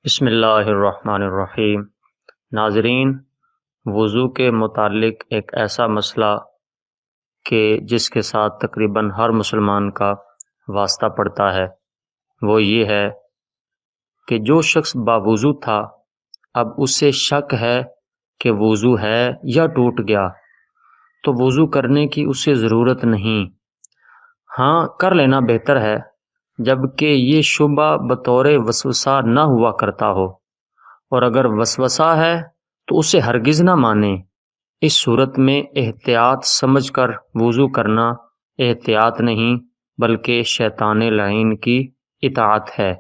بسم اللہ الرحمن الرحیم۔ ناظرین، وضو کے متعلق ایک ایسا مسئلہ کہ جس کے ساتھ تقریباً ہر مسلمان کا واسطہ پڑتا ہے، وہ یہ ہے کہ جو شخص باوضو تھا اب اسے شک ہے کہ وضو ہے یا ٹوٹ گیا، تو وضو کرنے کی اسے ضرورت نہیں، ہاں کر لینا بہتر ہے، جبکہ یہ شبہ بطور وسوسہ نہ ہوا کرتا ہو، اور اگر وسوسہ ہے تو اسے ہرگز نہ مانے۔ اس صورت میں احتیاط سمجھ کر وضو کرنا احتیاط نہیں بلکہ شیطان لعین کی اطاعت ہے۔